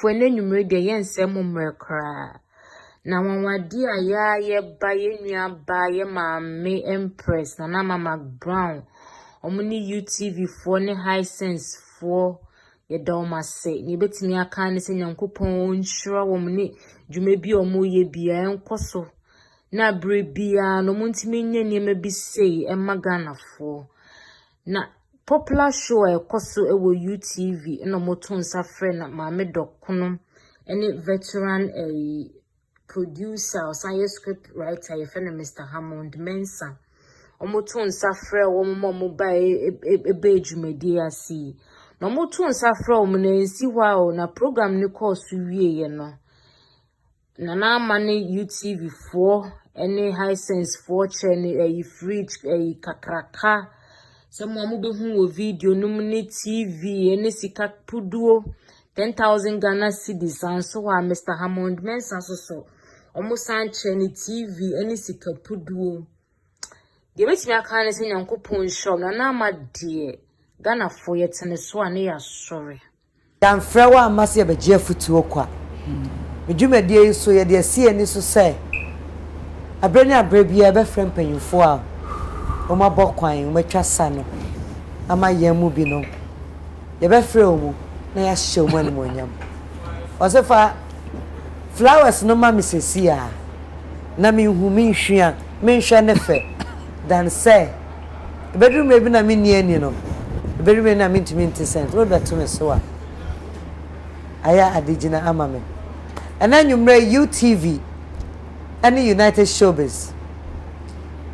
Fwene numre de yense mumrekra. Na wanwadi aya ye ba ye nua ba ye Maame Empress NanaAmaMcBROWN. Omuni UTV for ne Hisense for ye doma se. Ni betimi aka ne se Nyankopɔn nhyira womni dwuma bi omo ye bia enkoso. Na bre bia no muntimi nye niema bi sei emaganafo. Na popular show ekoso ewo UTV no moto nsa frɛ na Maame Dokono ene veteran producer or script writer ye friend Mr. Hammond Mensa omoto nsa frɛ wo mo ba ebe dwumadi asi na omoto nsa frɛ wo na nsi hwa na program ne course wie ye no NanaAma UTV 4 ene Hisense 4 channel fridge kakraka se mo be hu wo video num ne TV ene sika puduo 10,000 Ghana cedis anso wa Mr. Hammond Mensa so omo sanche ni TV ene sika puduo de betimi aka ne se Nyankopɔn shom NanaAma de Ghana fo yetene so ane ya sore dan frewa amase be je futuo kwa medwumadie so ye de asie ni so se abrani abrabia be frem panyimfo a omo abokwan omo atwa sa no ama yemu bi no ye be frɛ omo na ya hye omo ani monyam osefa flowers no ma misesi a na mi hu mi hwia mi hwɛ ne fɛ dan sɛ bedroom bi na mi ni ani no bedroom na mi ntimi ntisent wo beto me so a aya adigina amame ana nwumre UTV ani United Showbiz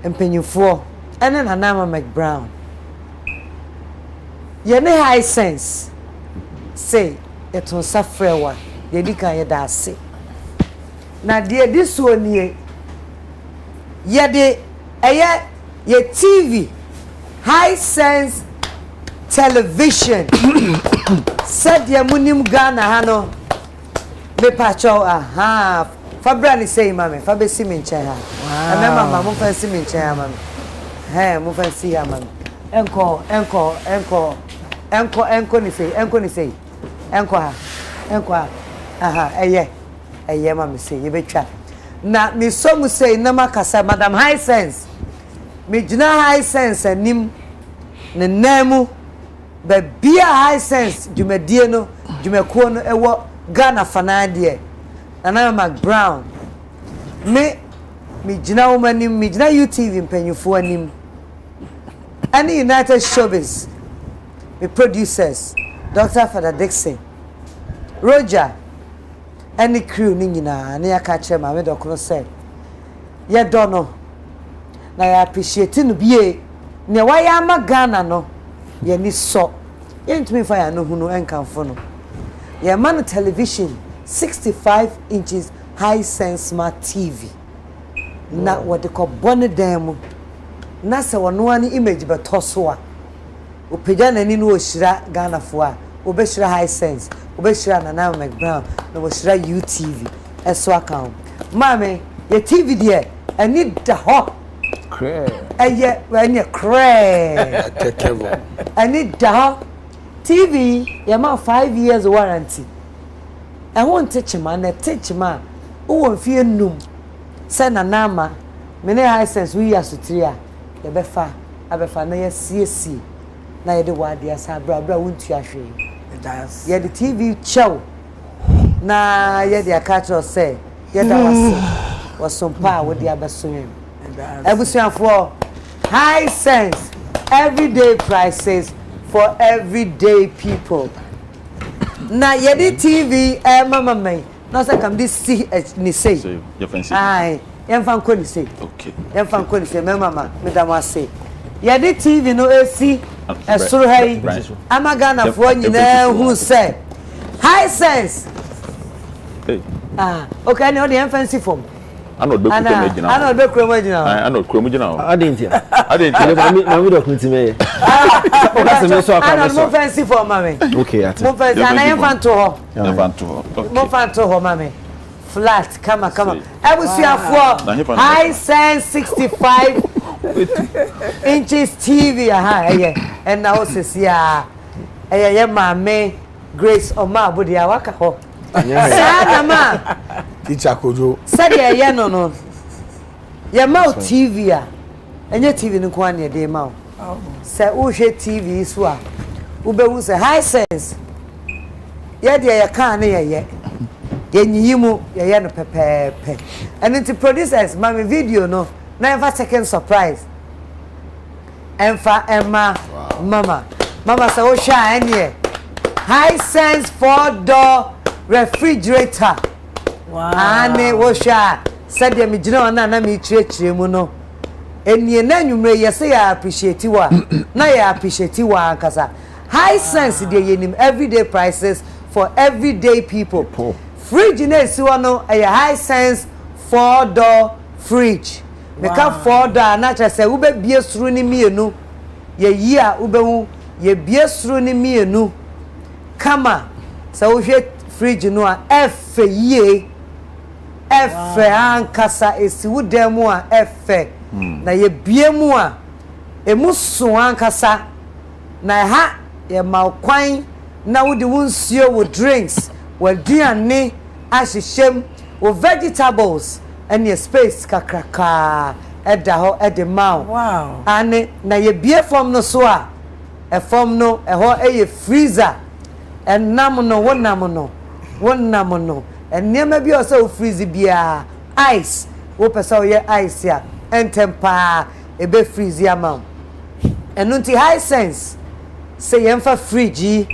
empenyufo ana NanaAmaMcBROWN ye ne Hisense say eton safrewa ye dika ye da ase na de this one ye de ye TV Hisense television said ye munim Ghana ha no me pacho aha fabra ni say mama fa be si me nche ha ana mama mo fa si me nche ha mama he mo fa si ha mama enko ni say enko ha aha eye mama say ye betwa na me so mu say na makasa madam Hisense me gina Hisense anim ne namu ba bia Hisense dwumadie no dwumako no ewo Ghana fanade NanaAmaMcBROWN me gina womanim me gina UTV mpanyufo anim any United Showbiz me producers Dr. Father Dixon Roger any crew ni nyina na yaka kire Maame Dokono say ye do no na ya appreciate no bie ne wa ya ma Ghana no ye ni so ye ntumi fa ya no hu no enkanfo no ye man television 65 inches Hisense smart TV na what they call bonne demo na se wono ani image beto so a opagya nani no ohyira Ghana fo a obɛhyira Hisense obɛhyira NanaAmaMcBROWN na obɛhyira UTV eso account Maame ye TV de ani da ho eye when you cray ani da ho TV ye ma 5 years warranty I won't teach man na teach man who won fie num say NanaAma me ne Hisense we asotri a ye befa na ye sie na ye de wade asa bra wontu ahwe ye de TV chow na ye de akatro say ye da wasompa wo de abesoyem ebusuafo Hisense everyday prices for everyday people na ye de TV mama mai no say come this see ni say you fancy ai yem fan ko ni say okay yem fan ko ni say mama madam say ye de TV no esi esoro hai amagana fo nyina hu say Hisense okay no the fancy form ano be kuro magina ano be kuro magina ano kuro magina adentia Maame Dokono me o ka se me so aka me so mo fancy form mama okay ati mo fancy ana yem fan to ho okay mo fan to ho mama flat come ebusuafo Hisense 65 inches TV and now sisi ye Maame Grace Oma Budia waka ho Sanama. Teacher Kojo. Said ya no. Your mouth TV and your TV no kwan ye dey mouth. Say who TV so a. Ube wu say Hisense. Ye dey ya kan na ye. Yenyimu ye no pepepe. And into producers Maame video no. Na ever second surprise. Emfa Emma Mama say oh sha anye Hisense 4-door refrigerator. Wow. Ane wo sha said ya me gina ona na me chire mu no. Enie na nwumre ye say ya appreciate wa na ya appreciate wa kasa. Hisense dey yenim everyday prices for everyday people. Fridge na esi wo no a Hisense 4-door fridge. Meka 4-door na cha say wo be bie suru ni mienu ye yi a wo be hu ye bie suru ni mienu kama say wo hwe fridge no a efe yie efe ankasa esi wo dem a efe na ye bie mu a emu so ankasa na ha ye ma kwan na wo de wonsuo wo drinks wo duane ahyehyem wo vegetables and your space kakraka edaho edemau. Wow. Ane na ye bie form no so a e form no e ho eye freezer enam no wonam no enema bi o se o freeze bia ice wo pesa o ye ice ya entempa e be freeze ya ma enu nti Hisense say yemfa fridge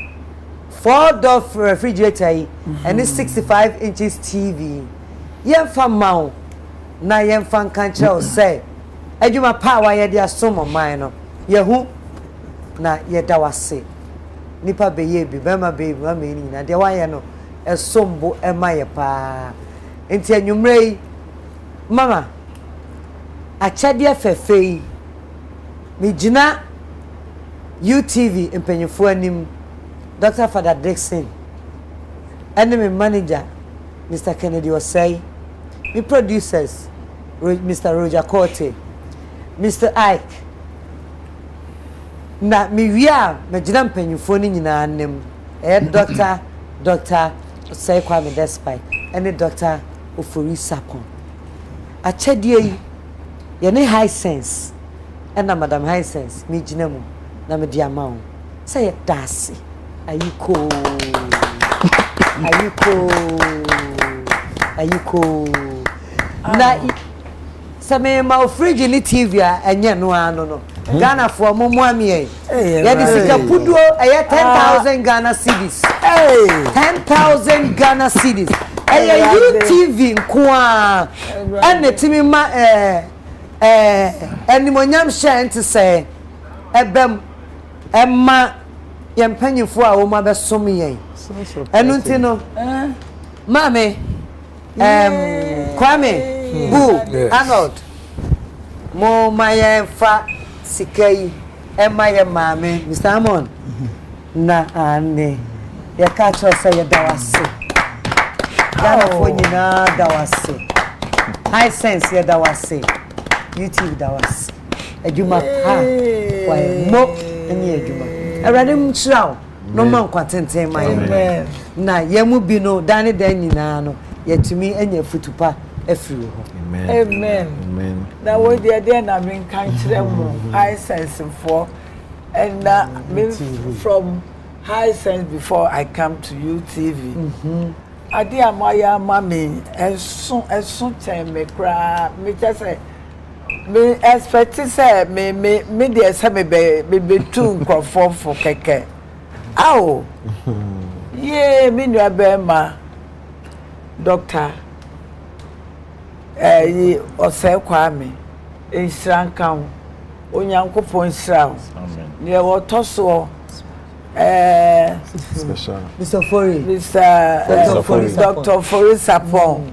4-door refrigerator and 65 inches TV yemfa mawo na yemfa nkanche o say adwuma power ye dia somo man no yehu na ye da wase nipa beye bi bema be ma me ni na de waye no esombo emaye pa enti anwumrei mama achade fefei mi gina UTV empenyefo anim Dr. Father Dixon enemy manager Mr. Kennedy Osei me producers Mr. Roger Corte Mr. Ike na mi wia me gina mpanyufo ni nyina anem Dr. Osei Kwame Despite and Dr. Ofori Sapon achadie yi ye ne Hisense and Madam Hisense mi gina mu na me dia ma wo say dasi ayiko na same ma fridge ni TV a enye no ano no Ghana for momo amie ya di sika puduo eye 10,000 Ghana cedis 10,000 Ghana cedis eye UTV nkoa ene timi ma enimonyam share say ebem emma yempanyifo a wo ma besom yen enu nti no Maame Kwame Bu Arnold mo maye fa sikai emaye Maame Mr. Amon na ane ya ka cho say ya dawase Ghana fo nyina dawase Hisense ya dawase UTV dawase adwuma ha wa mo eni adwuma awrade mchiraw no man kwatenten man na yemu bi no dane dan nyina no yetumi anya futupa afiri ho amen na wo de na men kan kire mo Hisense for and from Hisense before I come to UTV ade amaya mami esun ten me kra me say me expect say me dey say me be too nkrofo for keke awo ye me nua be ma doctor yi Osei Kwame Nsrankan onyankopon nsraw ne wo toso Special Mr. Fori Dr. Fori Sapon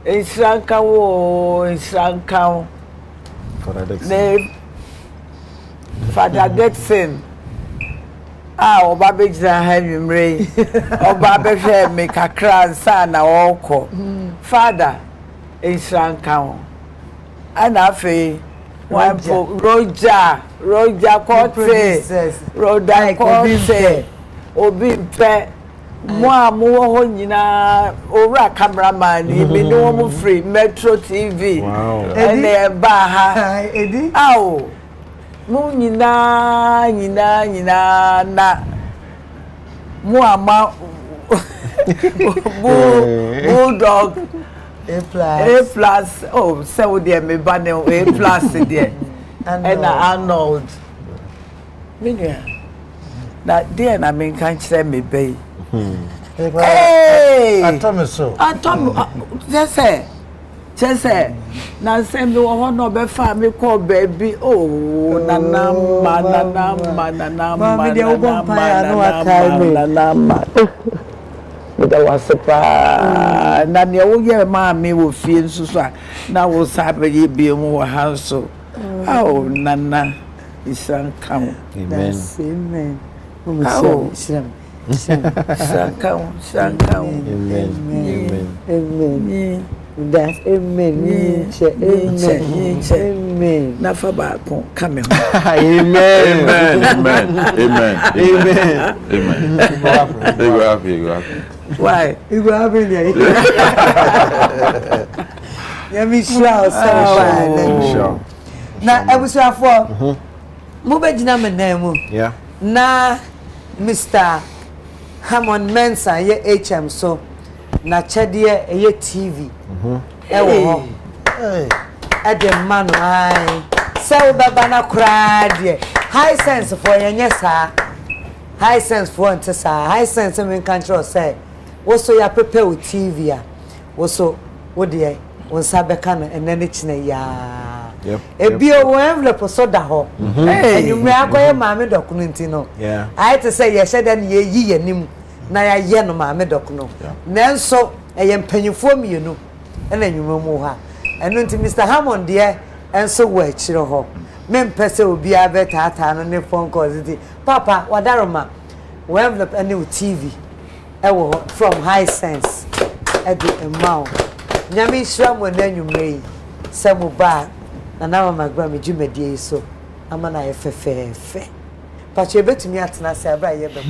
Nsrankan Father Dixon oba be gina hanwumre oba be hwe me kakra nsa na woko father Nsrankan ana afi Roger Corte Roger Corte obi pe mo a mo ho nyina owura cameraman ni me no mo free Metro TV ene ba ha edi awo mo nyina na mo ama bulldog A+. Oh, so dear me banner A+ dear. And Arnold. Minya. That dear na me can't say me bay. Hey! I told me so. I told just say. Now send me one no be family call baby. Oh, nana. That was a pa. Na ne wo ye Maame wo fie nso so na wo sabe ye bi mu ha so. Oh nana isan kam. Amen. Amen. Oh, Amen. That's amen. Amen. Na fa ba kon kame ho. Amen. Why? You go happen there. Let me show so. Na ebusafo. Mo be gina me nan mu. Yeah. Na Mr. Hammond Mensa ye HM so na chede ye TV. Ewo ho. Ade manu ai. Se baba na kura de. Hisense for yenye sa. Hisense for ante sa. Hisense me kan tro say. Wo so ya prepare with TV a. Wo so wo de won sabe kan enene chine ya. Yep. Ebi o envelope so da ho. Enyume akoye Maame Dokono ntino. Yeah. I to say ye shede na ye yi yanim na ya ye no Maame Dokono. Nanso eye mpanyifo mienu na enyume mu ha. Eno nti Mr. Hammond de enso wo akire ho. Me mpese obi abetata no ne phone calls di. Papa wadaroma wo envelope ene wo TV. Ewo from Hisense. Edi amount. Nyame hira mo na enyume yi. Se mo ba NanaAmaMcBROWN me dwumadie so ama na ye fefefe. Pa che betumi atena se abra ye be.